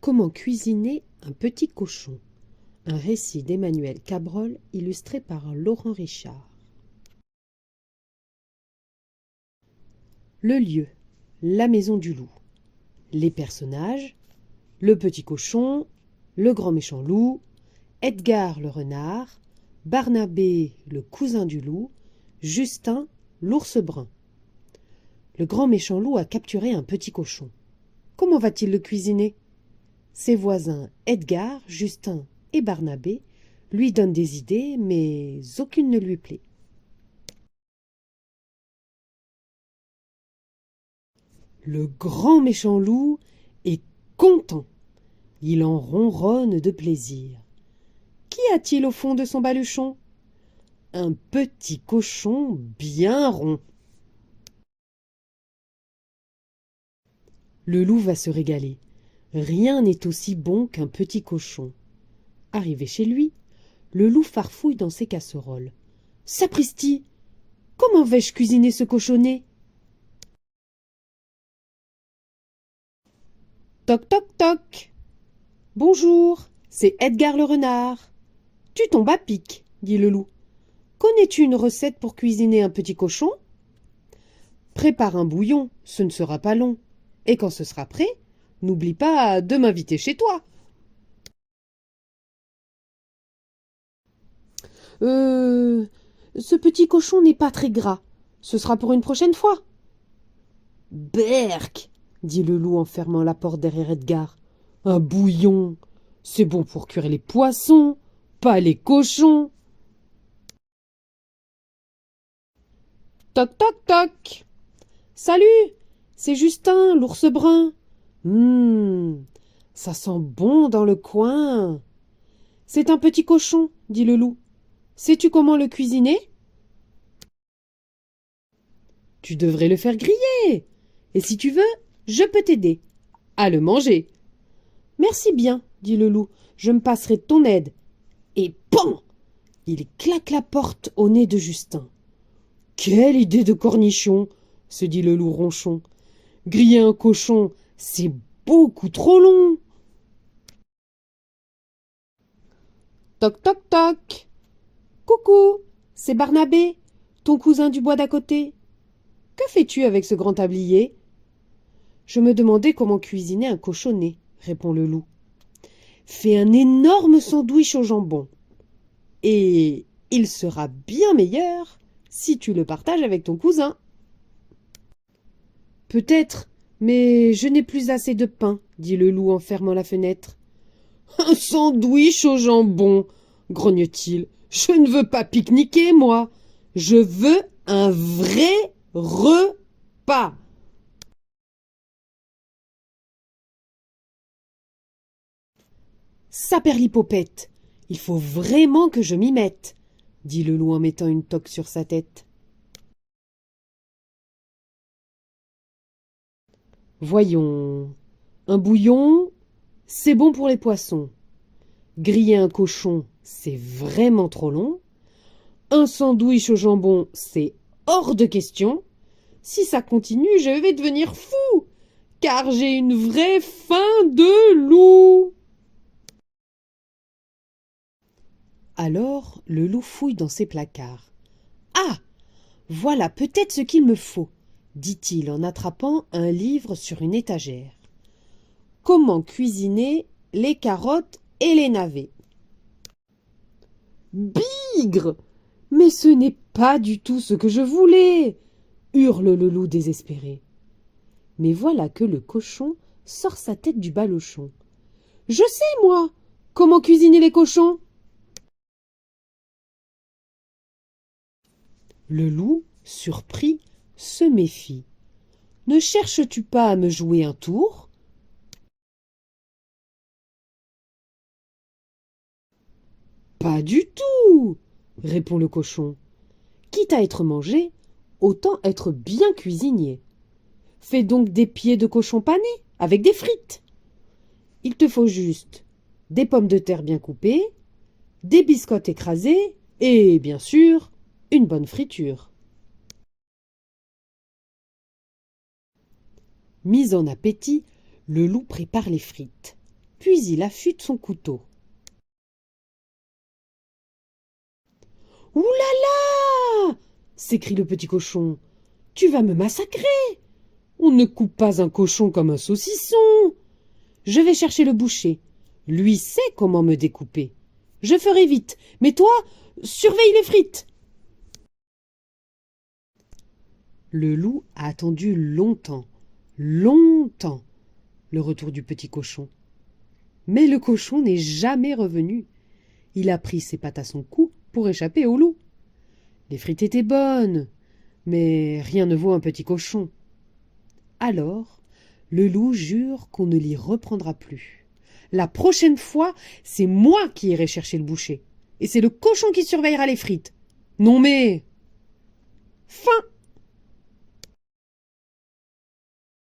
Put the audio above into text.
Comment cuisiner un petit cochon? Un récit d'Emmanuel Cabrol illustré par Laurent Richard. Le lieu, la maison du loup. Les personnages, le petit cochon, le grand méchant loup, Edgar le renard, Barnabé le cousin du loup, Justin l'ours brun. Le grand méchant loup a capturé un petit cochon. Comment va-t-il le cuisiner? Ses voisins Edgar, Justin et Barnabé lui donnent des idées, mais aucune ne lui plaît. Le grand méchant loup est content. Il en ronronne de plaisir. Qu'y a-t-il au fond de son baluchon? Un petit cochon bien rond. Le loup va se régaler. Rien n'est aussi bon qu'un petit cochon. Arrivé chez lui, le loup farfouille dans ses casseroles. Sapristi! Comment vais-je cuisiner ce cochonnet? Toc toc toc! Bonjour, c'est Edgar le renard. Tu tombes à pic, dit le loup. Connais-tu une recette pour cuisiner un petit cochon? Prépare un bouillon, ce ne sera pas long. Et quand ce sera prêt, n'oublie pas de m'inviter chez toi. Ce petit cochon n'est pas très gras. Ce sera pour une prochaine fois. Berk, dit le loup en fermant la porte derrière Edgar. Un bouillon, c'est bon pour cuire les poissons, pas les cochons. Toc toc toc. Salut, c'est Justin, l'ours brun. Ça sent bon dans le coin. C'est un petit cochon, dit le loup. Sais-tu comment le cuisiner? Tu devrais le faire griller. Et si tu veux, je peux t'aider à le manger. Merci bien, dit le loup, je me passerai de ton aide. Et pan! Il claque la porte au nez de Justin. Quelle idée de cornichon, se dit le loup ronchon. Griller un cochon, c'est beaucoup trop long. Toc toc toc. Coucou, c'est Barnabé, ton cousin du bois d'à côté. Que fais-tu avec ce grand tablier? Je me demandais comment cuisiner un cochonnet, répond le loup. Fais un énorme sandwich au jambon. Et il sera bien meilleur si tu le partages avec ton cousin. Peut-être, mais je n'ai plus assez de pain, dit le loup en fermant la fenêtre. Un sandwich au jambon, grogne-t-il. Je ne veux pas pique-niquer, moi. Je veux un vrai repas. Saperlipopette, il faut vraiment que je m'y mette, dit le loup en mettant une toque sur sa tête. Voyons, un bouillon, c'est bon pour les poissons. Griller un cochon, c'est vraiment trop long. Un sandwich au jambon, c'est hors de question. Si ça continue, je vais devenir fou, car j'ai une vraie faim de loup. Alors le loup fouille dans ses placards. Ah! Voilà peut-être ce qu'il me faut, dit-il en attrapant un livre sur une étagère. Comment cuisiner les carottes et les navets? Bigre! Mais ce n'est pas du tout ce que je voulais, hurle le loup désespéré. Mais voilà que le cochon sort sa tête du balochon. Je sais, moi, comment cuisiner les cochons. Le loup, surpris, se méfie. Ne cherches-tu pas à me jouer un tour? Pas du tout, répond le cochon. Quitte à être mangé, autant être bien cuisinier. Fais donc des pieds de cochon panés avec des frites. Il te faut juste des pommes de terre bien coupées, des biscottes écrasées et, bien sûr, une bonne friture. Mis en appétit, le loup prépare les frites. puis il affûte son couteau. « Ouh là là !» s'écrie le petit cochon. « Tu vas me massacrer! On ne coupe pas un cochon comme un saucisson. Je vais chercher le boucher. Lui sait comment me découper. Je ferai vite, mais toi, surveille les frites. » Le loup a attendu longtemps, longtemps, le retour du petit cochon. Mais le cochon n'est jamais revenu. Il a pris ses pattes à son cou pour échapper au loup. Les frites étaient bonnes, mais rien ne vaut un petit cochon. Alors, le loup jure qu'on ne l'y reprendra plus. La prochaine fois, c'est moi qui irai chercher le boucher, et c'est le cochon qui surveillera les frites. Non mais... Fin.